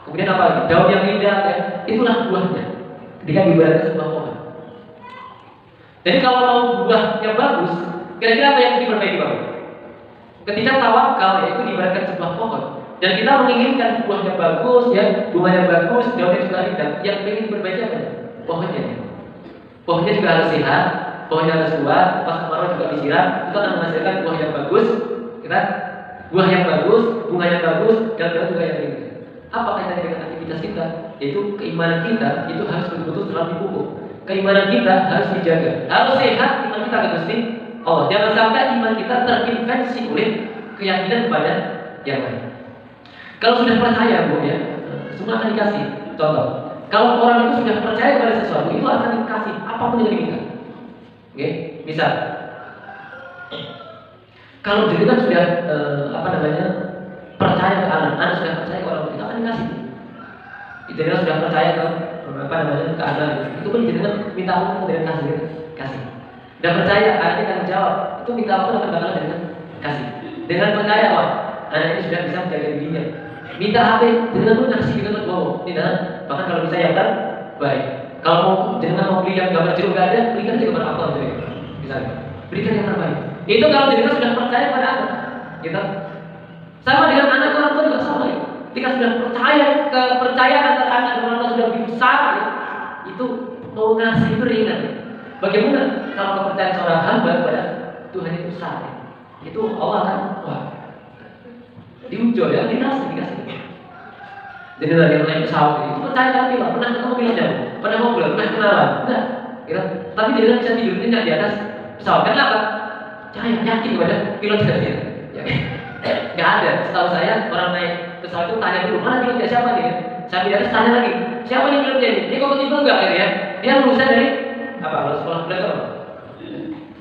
Kemudian apa lagi? Daun yang indah ya, itulah buahnya. Ketika ibaratnya sebuah pohon. Jadi kalau mau buahnya bagus, kira-kira apa yang diperbaiki, Bapak? Ketika tawakal ya, itu diibaratkan sebuah pohon. Dan kita menginginkan buahnya bagus ya, bunganya bagus, daunnya juga indah. Yang ingin diperbaiki apa? Pohonnya. Pohonnya juga harus sehat, pohonnya harus kuat, pas kemarau juga disiram, itu akan menghasilkan buah yang bagus. Kita buah yang bagus, bunga yang bagus, dan juga yang ini. Apa kaitannya dengan aktivitas kita? Yaitu keimanan kita itu harus betul-betul selalu dipupuk. Keimanan kita harus dijaga, harus sehat iman kita ke Gusti Allah. Jangan sampai iman kita terinfeksi oleh keyakinan kepada yang lain. Kalau sudah percaya, Bu, ya, semua akan dikasih. Contoh, kalau orang itu sudah percaya kepada sesuatu, itu akan dikasih apapun yang diminta. Oke, misal, kalau jenengan sudah percaya ke anak sudah percaya ke orang tua, itu akan dikasih. Jenengan sudah percaya ke ke anak, itu pun jenengan minta apa dengan kasih. Dan percaya anaknya akan jawab, itu minta apa akan bakal jenengan kasih. Dengan percaya wah, anak ini sudah bisa menjaga dirinya. Minta HP, jenengan pun ngasih gitu kan, wow, tidak. Bahkan kalau bisa yang baik. Kalau mau jenengan mau beli yang gambar jeruk gak ada, belikan aja gambar apel aja, misalnya. Berikan yang terbaik. Itu kalau jenengan sudah percaya pada anak, gitu. Sama dengan anak orang tua juga sama ya. Ketika sudah percaya, kepercayaan antara anak dan orang tua sudah besar, ya, itu mau ngasih itu ringan. Bagaimana kalau kepercayaan seorang hamba kepada Tuhan itu besar? Ya? Itu Allah akan wah diujo ya, dikasih. Jadi dari yang naik pesawat itu percaya kan pilot, pernah ketemu pilotnya, pernah ngobrol, pernah kenalan, enggak? Ya, tapi dia bisa tidur tidak di atas pesawat. Kenapa? Saya yakin kepada pilot dia. Ya, nggak ada. Setahu saya orang naik pesawat itu tanya dulu mana pilotnya siapa dia. Sampai di atas tanya lagi siapa nih pilotnya ini. Dia kompetitif enggak gitu ya? Dia lulusan dari apa? Lulus sekolah pilot.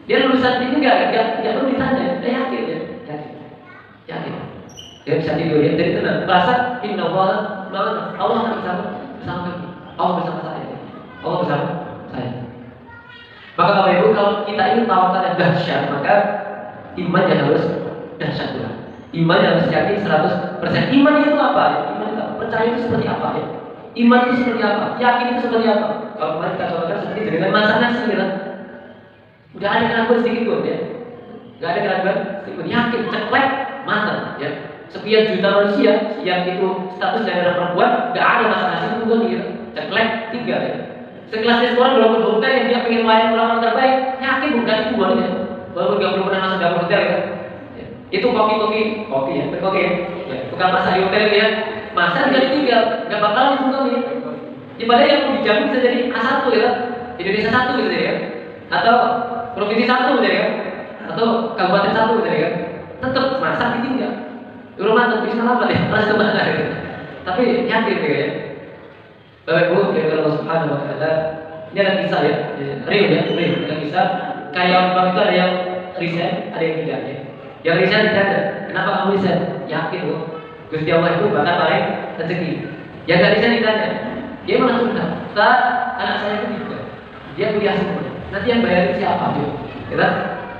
Dia lulusan ini enggak perlu ditanya. Dia yakin ya, yakin. Dia bisa tidur ya, jadi tenang. Merasa Inna Allah akan bersama kami. Allah bersama saya. Allah bersama saya. Maka Bapak Ibu, kalau kita ingin tawakal yang dahsyat, maka imannya harus dahsyat juga. Iman yang harus yakin 100%. Iman itu apa? Iman itu percaya itu seperti apa ya? Iman itu seperti apa? Yakin itu seperti apa? Kalau kemarin kita contohkan seperti dengan masak nasi ya. Udah ada keraguan sedikit pun ya. Gak ada keraguan sedikit pun. Yakin, ceklek, matang ya. Sekian juta manusia yang itu status dari perempuan, gak ada masak nasi itu pun gitu. Ceklek 3 ya. Sekelasnya seorang walaupun hotel yang dia pengen layan orang terbaik, yakin bukan itu buat ya. Walaupun gak belum pernah masuk dalam hotel ya. Itu kopi ya, berkopi ya. Bukan masak di hotel ya. Masak juga ditinggal, gak bakalan itu kami. Daripada yang dijamin bisa jadi A1 ya, Indonesia 1 gitu ya, atau provinsi 1 gitu ya, atau kabupaten 1 gitu ya. Tetap masak ditinggal. Dulu mantap bisa lama deh, rasa kemana gitu. Tapi yakin gitu ya. Bapak Ibu, ya Allah Subhanahu Wa Taala, ini ada kisah ya, real ada kisah. Karyawan bank itu ada yang resign, ada yang tidak ya. Yang resign ditanya, kenapa kamu resign? Yakin loh, Gusti Allah itu bakal paling rezeki. Yang nggak resign ditanya, dia malah sudah, saat anak saya itu tidak, dia kuliah semua. Nanti yang bayarin siapa tuh? Kita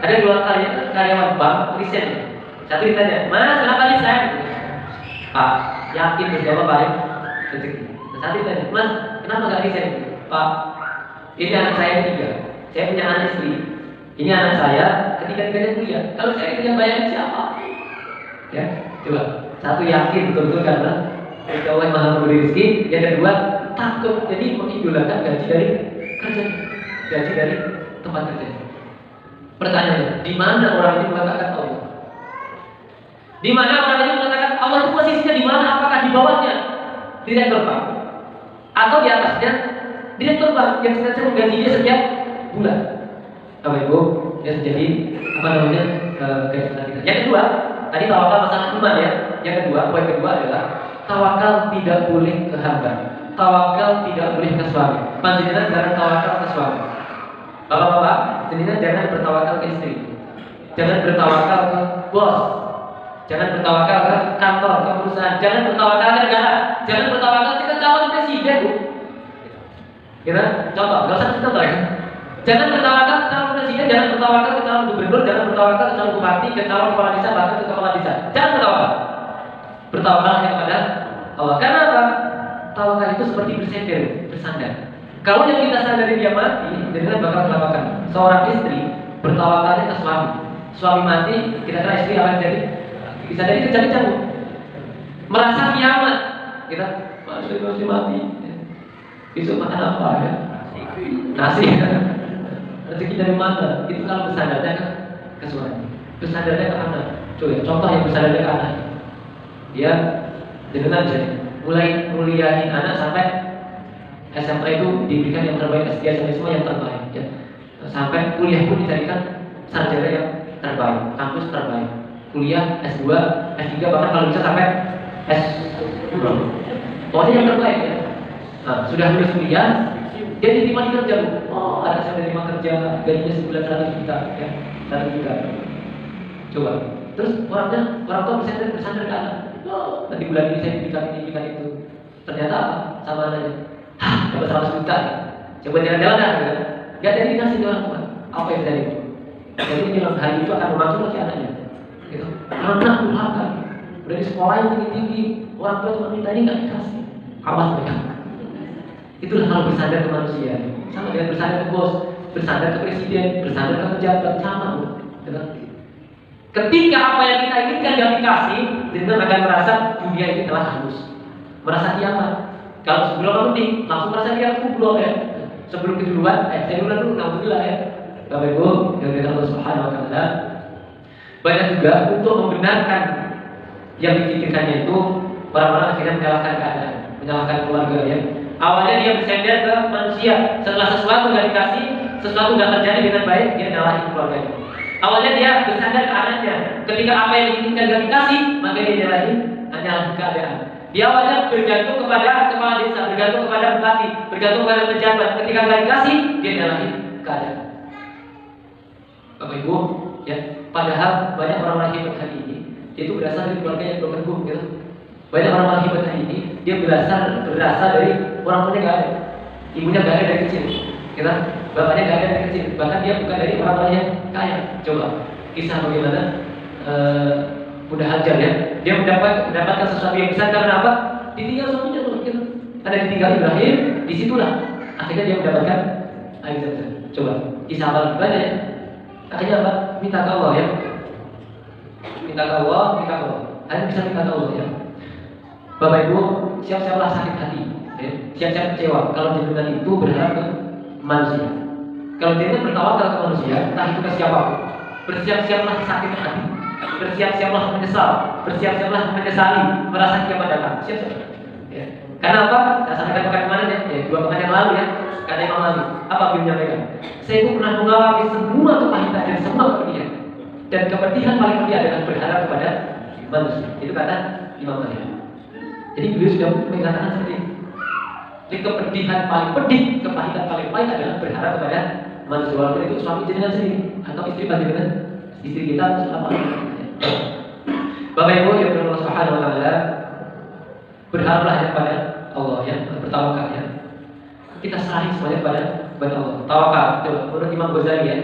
ada 2 karyawan bank resign. Satu ditanya, Mas kenapa resign? Pak, yakin Gusti Allah paling rezeki. Satu ditanya, Mas kenapa nggak resign? Pak, ini anak saya 3, saya punya anak istri. Ini anak saya, ketiga-tiganya kuliah. Kalau saya itu yang bayarin siapa? Ya, coba. Satu yakin betul-betul karena Allah Maha Memberi rezeki. Yang kedua takut, jadi mengidolakan gaji dari kerja, gaji dari tempat kerja. Pertanyaannya, di mana orang ini mengatakan Allah? Di mana orang ini mengatakan Allah itu posisinya di mana? Apakah di bawahnya direktur bank atau di atasnya direktur bank yang sengaja menggaji dia setiap bulan? Bapak Ibu, ya jadi gaji kita. Yang kedua, tadi tawakal masalah iman ya. Yang kedua, poin kedua adalah tawakal tidak boleh ke hamba. Tawakal tidak boleh ke suami. Panjenengan jangan tawakal ke suami. Bapak-bapak, panjenengan jangan bertawakal ke istri. Jangan bertawakal ke bos. Jangan bertawakal ke kantor, ke perusahaan. Jangan bertawakal ke negara. Jangan bertawakal ke calon presiden, Bu. Kita contoh, nggak usah contoh ya. Jangan bertawakal ke calon presiden, jangan bertawakal ke calon gubernur, jangan bertawakal ke calon bupati, ke calon kepala desa, bahkan ke kepala desa. Jangan bertawakal. Bertawakal hanya kepada Allah. Karena apa? Tawakal itu seperti bersandar. Kalau yang kita sadari dia mati, dengan bakal kelapakan. Seorang istri bertawakalnya ke suami. Suami mati, kira-kira istri akan jadi bisa jadi kejam-kejam. Merasa kiamat. Kita masih mati. Besok makan apa ya? Nasi. Rezeki dari mana? Itu kalau bersandarnya ke suami, bersandarnya ke anak. Coba contoh yang bersandar ke anak. Dia dengan aja mulai muliahin anak sampai SMA itu diberikan yang terbaik, S3 sampai semua yang terbaik ya. Sampai kuliah pun dicarikan sarjana yang terbaik, kampus terbaik. Kuliah S2, S3 bahkan kalau bisa sampai S2. Pokoknya yang terbaik ya. Nah, sudah lulus kuliah, dia diterima di kerja. Oh, ada saya diterima kerja, gajinya sebulan 100 juta ya, 100 juta. Coba. Terus orang tua bersandar ke anak. Oh, nanti bulan ini saya diberikan itu. Ternyata apa? Sama anaknya. Hah, dapat 100 juta. Coba jalan-jalan dah. Gitu. Gak jadi dikasih orang tua. Apa yang terjadi? Jadi bilang hari itu akan memacu lagi anaknya. Gitu. Anak durhaka. Udah di sekolah yang tinggi-tinggi, orang tua cuma minta ini nggak dikasih. Awas mereka. Itulah kalau bersandar ke manusia. Sama dengan bersandar ke bos, bersandar ke presiden, bersandar ke pejabat, sama. Gitu. Ketika apa yang kita inginkan gak dikasih, kita akan merasa dunia ini telah hangus, merasa kiamat. Kalau sebelum penting, langsung merasa dia kubur ya. Sebelum keduluan, saya dulu alhamdulillah ya. Bapak Ibu, yang kita Allah Subhanahu Wa Taala, banyak juga untuk membenarkan yang dipikirkannya itu orang-orang akhirnya menyalahkan keadaan, menyalahkan keluarga ya. Awalnya dia bersandar ke manusia, setelah sesuatu gak dikasih, sesuatu gak terjadi dengan baik, dia nyalahin keluarganya. Awalnya dia bersandar ke anaknya, ketika apa yang diinginkan gak dikasih, maka dia nyalahin keadaan. Dia awalnya bergantung kepada kepala desa, bergantung kepada bupati, bergantung kepada pejabat. Ketika gak dikasih, dia nyalahin keadaan. Bapak Ibu, ya, padahal banyak orang-orang hebat hari ini, itu berasal dari keluarga yang broken home, gitu. Banyak orang-orang hebat hari ini, dia berasal dari orang tuanya gak ada, ibunya gak ada dari kecil, gitu. Bapaknya gak ada dari kecil, bahkan dia bukan dari orang-orang yang kaya. Coba kisah bagaimana Bunda Hajar ya, dia mendapatkan sesuatu yang besar karena apa? Ditinggal suaminya tuh, gitu. Ada ditinggal Ibrahim, disitulah akhirnya dia mendapatkan air zam-zam. Coba kisah apa gimana ya? Akhirnya apa? Minta ke Allah ya, minta ke Allah. Hanya bisa minta ke Allah ya. Bapak Ibu, siap-siaplah sakit hati, ya. Siap-siap kecewa kalau jenengan itu berharap ke manusia. Kalau jenengan bertawakal ke manusia, entah itu ke siapa, bersiap-siaplah sakit hati, bersiap-siaplah menyesal, bersiap-siaplah menyesali, merasa kiamat datang. Siap-siap. Ya. Karena apa? Saya sampaikan pekan kemarin ya, 2 pekan yang lalu ya, kata Imam Nawawi. Apa beliau menyampaikan? Saya itu pernah mengalami semua kepahitan dan semua kepedihan, dan kepedihan paling pedih adalah berharap kepada manusia. Itu kata Imam Nawawi. Jadi beliau sudah mengatakan seperti itu. Jadi kepedihan paling pedih, kepahitan paling pahit adalah berharap kepada manusia. Walaupun itu suami jenengan sendiri atau istri jenengan, istri kita apa? Bapak Ibu yang Allah Subhanahu Wa Taala, berharaplah hanya kepada Allah ya, bertawakal ya. Kita serahin semuanya kepada Allah. Tawakal. Coba menurut Imam Ghazali ya.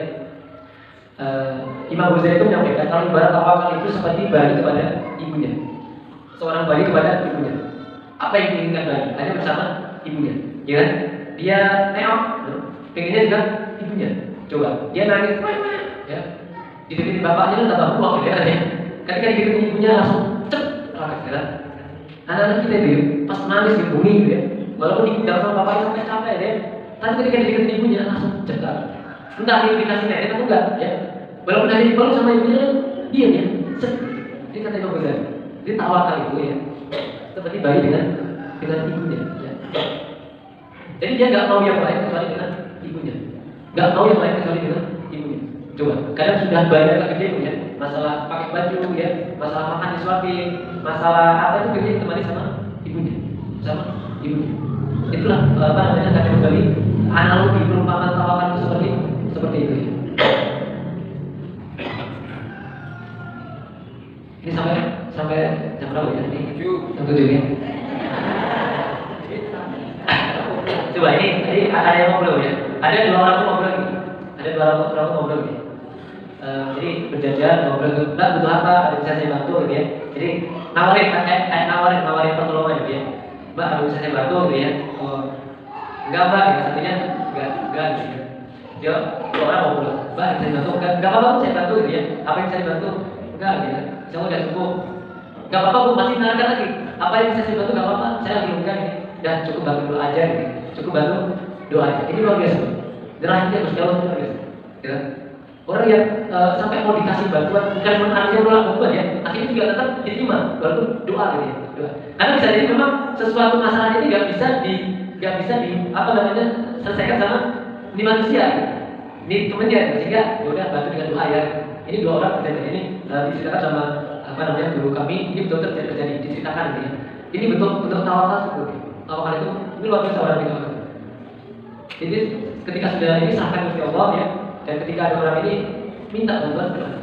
Imam Ghazali itu menyampaikan kalau ibarat tawakal itu seperti bayi kepada ibunya. Seorang bayi kepada ibunya. Apa yang diinginkan bayi? Hanya bersama ibunya, ya kan? Dia neok, pengennya juga ibunya. Coba dia nangis, ya. Dideketin bapaknya itu tambah pulang ya. Ketika dideketin ibunya langsung cep, ya. Anak-anak kita itu pas nangis dibunyi gitu ya. Walaupun ditinggal sama bapaknya sampai capek ya. Tapi ketika dideketin ibunya langsung cekat. Entah dia dikasih nenek atau enggak, ya. Walaupun hanya dipeluk sama ibunya, diam ya. Ini kata Imam Ghazali. Dia tawakal itu ya, seperti bayi dengan ibunya. Ya. Jadi dia nggak mau yang lain kecuali dengan ibunya, nggak mau yang lain kecuali dengan ibunya. Coba, kadang sudah banyak lagi dia masalah pakai baju ya, masalah makan disuapin, masalah apa itu dia ditemani sama ibunya. Itulah apa namanya kata kembali analogi perumpamaan tawakal itu seperti itu. Ya. Ini sampai jam berapa ya? Ini jam 7 ya. Coba ini ada yang ngobrol ya. Ada 2 orang ngobrol gitu. Ada 2 orang ngobrol gitu. Jadi berjajan ngobrol gitu. Mbak butuh apa? Ada bisa saya bantu gitu ya. Jadi nawarin pertolongan gitu ya. Mbak ada bisa saya bantu gitu ya. Oh, enggak Mbak, yang satunya enggak gitu ya. Dia 2 orang ngobrol. Mbak bisa bantu? Enggak apa-apa saya bantu gitu ya. Apa yang bisa dibantu? Enggak gitu ya. Saya udah cukup. Gak apa-apa Bu, masih menanyakan lagi. Apa yang bisa saya bantu? Gak apa-apa, saya lagi enggak nih. Dan cukup bantu doa aja gitu. Cukup bantu doa aja. Ini luar biasa. Derajatnya harus jauh luar biasa. Ya. Orang yang sampai mau dikasih bantuan, bukan artinya menolak bantuan ya, akhirnya juga tetap diterima walaupun doa gitu ya. Doa. Karena bisa jadi memang sesuatu masalah ini nggak bisa di apa namanya selesaikan sama ini manusia. Ini temennya, sehingga ya udah bantu dengan doa ya. Ini dua orang kejadian ini diceritakan sama apa namanya guru kami, ini betul terjadi diceritakan gitu ya. Ini bentuk tawakal seperti itu. Tawakal itu ini luar biasa orang itu. Jadi ketika sudah ini serahkan kepada Allah ya, dan ketika ada orang ini minta bantuan kepada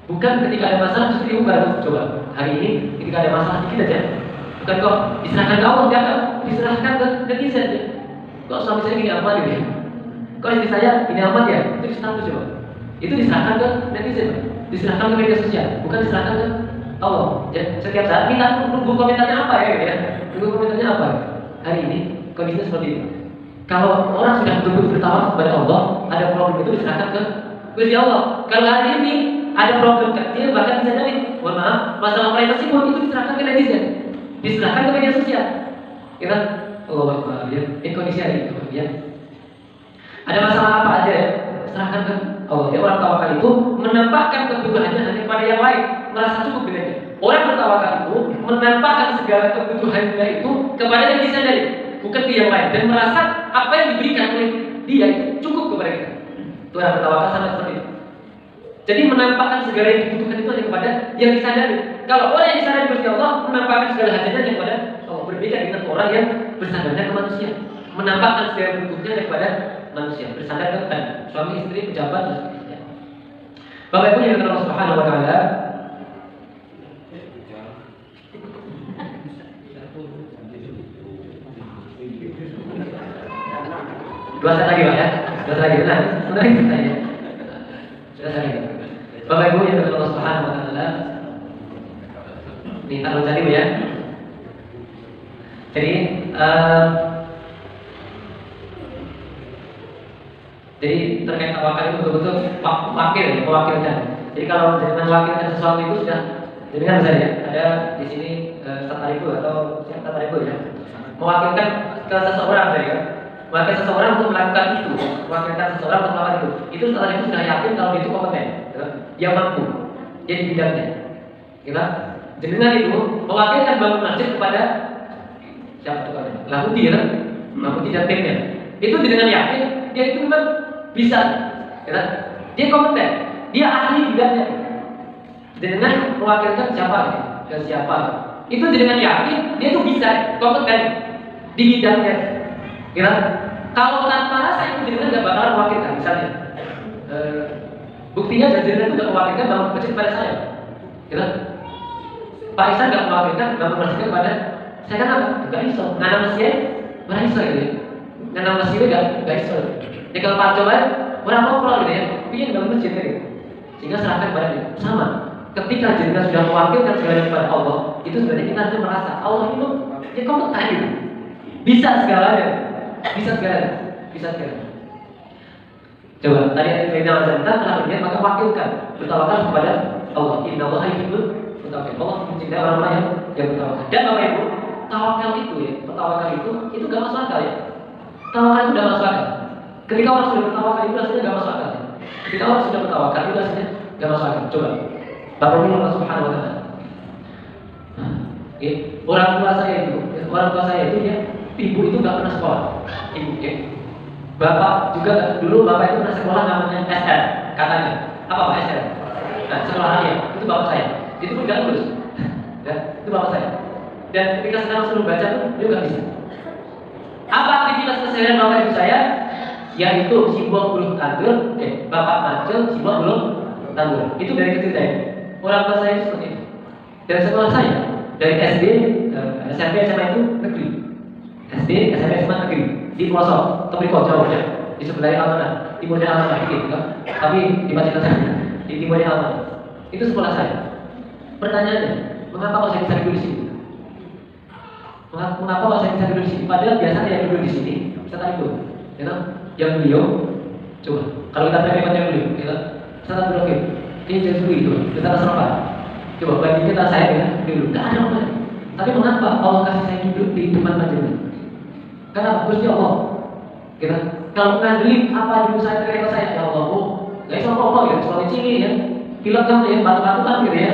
bukan ketika ada masalah seperti baru coba hari ini ketika ada masalah sedikit aja, bukan kok diserahkan ke Allah, jangan diserahkan ke netizen ya. Kok suami saya gini amat gitu ya? Kok istri saya gini amat ya? Itu status coba. Itu diserahkan ke netizen, diserahkan ke media sosial, bukan diserahkan ke Allah. Ya, setiap saat minta nunggu komentarnya apa ya gitu ya? Nunggu komentarnya apa? Hari ini kondisinya seperti itu. Kalau orang sudah betul-betul bertawakal kepada Allah, ada problem itu diserahkan ke Gusti Allah. Kalau hari ini ada problem kecil bahkan bisa jadi, mohon maaf, masalah privasi pun itu diserahkan ke netizen, diserahkan ke media sosial. Kita Allah Akbar ya. Ini kondisi hari ini ya. Ada masalah apa aja ya, serahkan ke Allah. Dia orang tawakal itu menampakkan kebutuhannya hanya kepada yang lain, merasa cukup dengan dia. Orang bertawakal itu menampakkan segala kebutuhannya itu kepada yang disadari, bukan ke yang lain, dan merasa apa yang diberikan oleh dia itu cukup kepada kita. Itu orang bertawakal sama seperti itu. Jadi menampakkan segala yang dibutuhkan itu hanya kepada yang disadari. Kalau orang yang disadari Gusti Allah menampakkan segala hajatnya hanya kepada Allah, berbeda dengan orang yang bersandarnya ke manusia, menampakkan segala butuhnya kepada manusia, bersandar ke suami, istri, pejabat dan sebagainya. Bapak Ibu yang dirahmati Allah Subhanahu wa taala, dua saat lagi Pak ya, dua saat lagi benar saya. Sudah saya. Bapak Ibu yang dirahmati Allah Subhanahu wa taala, ini taruh tadi Bu ya. Jadi terkait tawakal itu betul-betul mewakilkan. Jadi kalau dengan mewakilkan sesuatu itu sudah, jadi kan misalnya ada di sini tatariku atau siapa tatariku ya, mewakilkan ke seseorang ya, mewakilkan seseorang untuk melakukan itu, mewakilkan seseorang untuk melakukan itu tatariku sudah yakin kalau itu kompeten, ya, dia mampu, jadi bidangnya, kita. Dengan itu mewakilkan bangun masjid kepada siapa tukangnya, Lahudi ya, Lahudi dan timnya. Itu dengan yakin dia itu memang bisa, ya, dia kompeten, dia ahli bidangnya. Dengan mewakilkan siapa, ke siapa, itu dengan yakin dia itu bisa, kompeten di bidangnya. Ya, kalau tanpa rasa itu dengan nggak bakalan mewakilkan. Misalnya, buktinya jajaran itu nggak mewakilkan bangun masjid kepada saya. Ya, Pak Isa nggak mewakilkan bangun masjid kepada saya, kan apa? Nggak iso, nganam masjid, mana iso gitu ya? Nganam masjid nggak iso. Jadi kalau Pak coba, orang ngobrol gitu ya, ingin bangun masjid gitu. Sehingga serahkan kepada dia. Sama, ketika jenengan sudah mewakilkan segalanya kepada Allah, itu sebenarnya kita harus merasa Allah itu dia kompeten gitu, bisa segalanya, bisa segalanya. Coba tadi ada Sayyidina Azanta telah berniat maka wakilkan, bertawakal kepada Allah. Inna Allah yuhibbul mutawakkil. Allah mencintai orang-orang yang bertawakal. Dan Bapak Ibu, tawakal itu ya, bertawakal itu gak masuk akal ya. Tawakal itu gak masuk akal. Ketika orang sudah bertawakal itu rasanya gak masuk akal. Ketika orang sudah bertawakal itu rasanya gak masuk akal. Coba, Bapak Ibu Allah Subhanahu wa taala. Orang tua saya itu ya, ibu itu gak pernah sekolah. Ibu ya. Bapak juga dulu bapak itu pernah sekolah namanya SR katanya. Apa Pak SR? Nah, sekolah rakyat itu bapak saya. Itu pun gak lulus. Ya, itu bapak saya. Dan ketika sekarang suruh baca pun dia gak bisa. Apa aktivitas keseharian bapak ibu saya? Yaitu simbol belum tandur, bapak macul, simbol belum tandur. Itu dari kecil saya. Orang tua saya seperti itu. Dan sekolah saya dari SD, SMP, SMA itu negeri. SD, SMP, SMA negeri di pelosok, Tebriko jauh ya, di sebelah Almanah, timurnya Almanah gitu, kan? Tapi di Pacitan saya, di timurnya Almanah. Itu sekolah saya. Pertanyaannya, mengapa kok saya bisa duduk di sini? Mengapa kok saya bisa duduk di sini? Padahal biasanya yang duduk di sini, saya tarik dulu, ya kan? Yang beliau, coba, kalau kita terima yang beliau, ya kan? Saya tarik dulu, ini jadi dulu itu, kita terserah. Coba bandingin kita saya dengan dulu, nggak ada apa. Tapi mengapa Allah kasih saya duduk di depan majelis? Karena Gusti Allah Kita kalau ngandelin apa dulu saya kira saya ya Allah, nggak bisa apa-apa ya, soalnya cili ya, pilek kan ya, batu-batu kan gitu ya,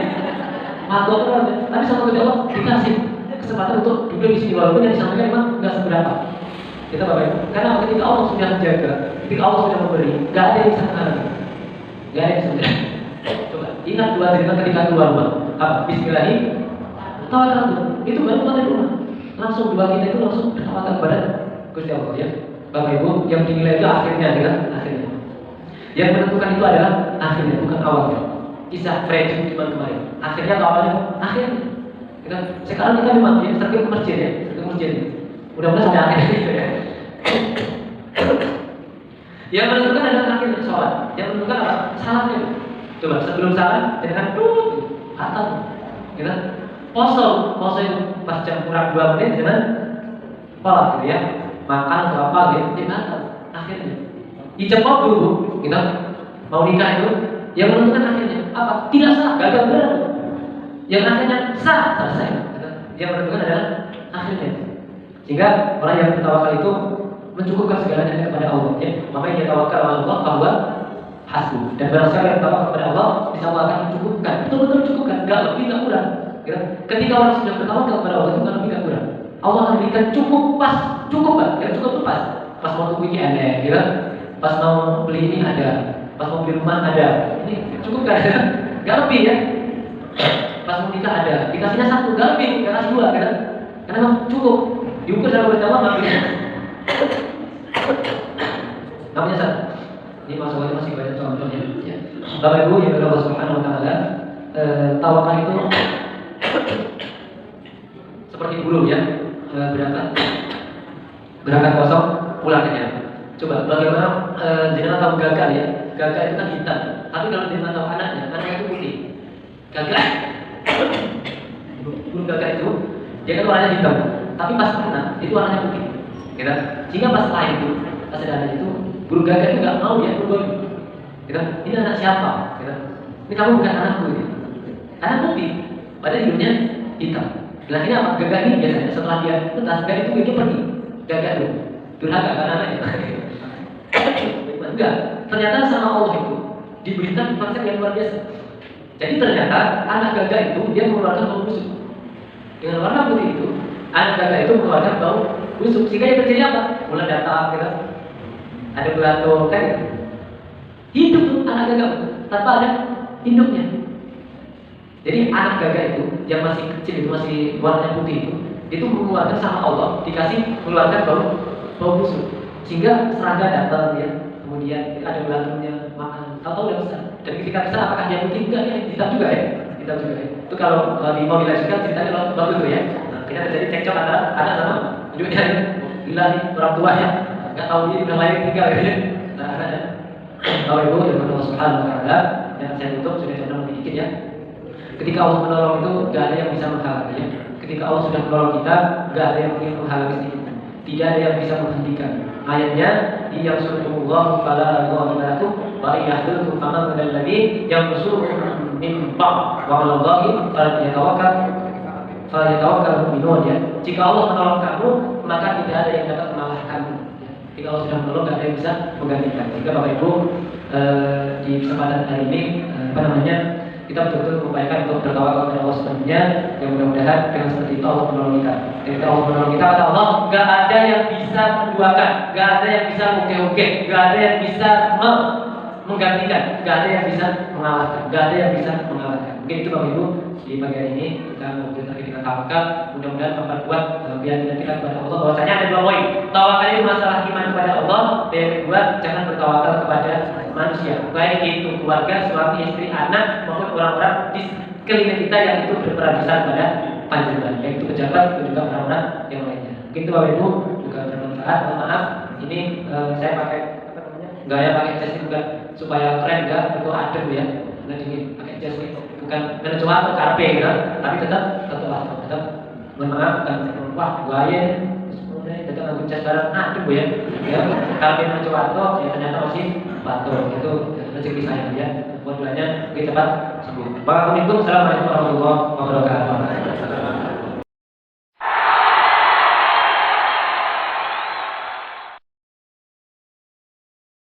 matu kan, tapi sama ketika Allah dikasih kesempatan untuk duduk di sini walaupun yang disampaikan memang nggak seberapa. Kita bapak ibu, karena ketika Allah sudah menjaga, ketika Allah sudah memberi, nggak ada yang bisa mengalami, nggak ada yang bisa mengalami. Coba ingat dua cerita ketika keluar rumah, apa? Bismillahirrahmanirrahim, tawakal itu baru keluar dari rumah, langsung dua kita itu langsung bertawakal kepada Gusti Allah ya. Bapak Ibu, yang dinilai itu akhirnya kan? Akhirnya. Yang menentukan itu adalah akhirnya, bukan awalnya. Kisah Freddy cuma kemarin. Akhirnya atau awalnya? Akhirnya. Sekarang kita memang ya, sering ke masjid ya, mudah-mudahan sampai akhirnya gitu ya. Yang menentukan adalah akhirnya sholat. Yang menentukan apa? Salatnya. Coba sebelum salat, jangan atas, gitu. Poso itu pas jam kurang 2 menit jangan pola gitu ya. Makan atau apa gitu, dia batal akhirnya. Dicepot dulu, gitu. Mau nikah itu, yang menentukan akhirnya apa? Tidak sah, gagal berat. Yang akhirnya sah, selesai. Gitu. Yang menentukan adalah akhirnya. Sehingga orang yang bertawakal itu mencukupkan segalanya kepada Allah. Ya, makanya dia tawakal kepada Allah, bahwa hasbuh. Dan barang siapa yang tawakal kepada Allah, bisa Allah akan mencukupkan, betul-betul mencukupkan, nggak lebih, nggak kurang. Gitu. Ketika orang sudah bertawakal kepada Allah itu nggak lebih, nggak kurang. Allah akan berikan cukup pas, cukup kan? Yang cukup tuh pas. Pas mau tuh ini ada, gitu. Pas mau beli ini ada, pas mau beli rumah ada. Ini cukup kan? Gak lebih ya. Pas mau nikah ada, dikasihnya 1, gak lebih, gak kasih 2, gitu. Karena memang cukup. Diukur sama bersama nggak bisa. Namanya 1. Ini masih banyak contohnya. Ya. Bapak Ibu yang Allah Subhanahu Wa Taala, tawakal itu seperti burung ya. Berangkat kosong pulang kenyang. Coba bagaimana jenengan tahu gagak ya? Gagak itu kan hitam. Tapi kalau jenengan tahu anaknya itu putih. Gagak, burung gagak itu dia kan warnanya hitam. Tapi pas anak itu warnanya putih. Gitu. Sehingga pas lahir itu, pas ada anak itu, burung gagak itu nggak mau ya bergolong. Gitu. Ini anak siapa? Gitu. Ini kamu bukan anakku. Gitu. Karena putih, padahal hidungnya hitam. Nah ini apa? Gagak ini biasanya setelah dia tuntas, gagak itu pergi. Gagak itu durhaka karena anaknya. Enggak, ternyata sama Allah itu diberikan konsep yang luar biasa. Jadi ternyata anak gagak itu dia mengeluarkan bau busuk. Dengan warna putih itu, anak gagak itu mengeluarkan bau busuk. Sehingga yang terjadi apa? Mulai datang, gitu. Ada belatung, kan? Hidup tuh anak gagak tanpa ada induknya. Jadi anak gagak itu yang masih kecil itu masih warnanya putih itu mengeluarkan sama Allah dikasih mengeluarkan bau busuk sehingga serangga datang ya, kemudian ada belantungnya makan, tahu udah besar. Dan ketika besar apakah dia putih? Enggak ya, hitam juga ya, hitam juga ya. Itu kalau mau dilanjutkan ceritanya bagus tuh ya. Nah, kita terjadi cekcok antara anak sama hidupnya ya. Gila nih orang tuanya nggak tahu dia udah lahir tinggal gitu ya. Nah anaknya tahu ibu dan Allah Subhanahu Wa Taala yang saya tutup sudah contoh sedikit ya. Ketika Allah menolong itu gak ada yang bisa menghalanginya. Ketika Allah sudah menolong kita, gak ada yang bisa menghalangi sedikit. Tidak ada yang bisa menghentikan. Ayatnya, yang surullah fala ghalibakum wa yahdurkum faman alladhi yang surullah min ba'd wa 'alallahi falyatawakkal mu'minun ya. Jika Allah menolong kamu, maka tidak ada yang dapat mengalahkanmu. Jika Allah sudah menolong, gak ada yang bisa menggantikan. Jika Bapak Ibu di kesempatan hari ini kita betul-betul mengupayakan untuk bertawakal kepada Allah sepenuhnya. Yang mudah-mudahan dengan seperti itu Allah menolong kita. Ketika Allah menolong kita, kata Allah, gak ada yang bisa menduakan, gak ada yang bisa mungke-mungke, gak ada yang bisa menggantikan, gak ada yang bisa mengalahkan, gak ada yang bisa mengalahkan. Mungkin itu Bapak Ibu di pagi hari ini kita memberitahu kita tawakal. Mudah-mudahan memperkuat keyakinan kita kepada Allah. Bahwasanya ada 2 poin. Tawakal itu masalah iman kepada Allah. Dan yang kedua, jangan bertawakal kepada manusia, baik itu keluarga, suami, istri, anak, maupun orang-orang di sekeliling kita yang itu berperan besar pada panjenengan, yaitu pejabat dan juga orang-orang yang lainnya. Mungkin itu Bapak Ibu juga bermanfaat. Maaf, ini saya pakai gaya pakai jas juga supaya keren enggak, itu adem ya. Karena dingin pakai jas ini bukan karena cuma atau karpe gitu, tapi tetap mohon maaf kan, wah gaya kita nggak jas barang adem ya. Ya karpe mencoba ya ternyata masih batuk, itu rezeki saya ya. Mohon doanya kita cepat sembuh. Assalamualaikum warahmatullahi wabarakatuh.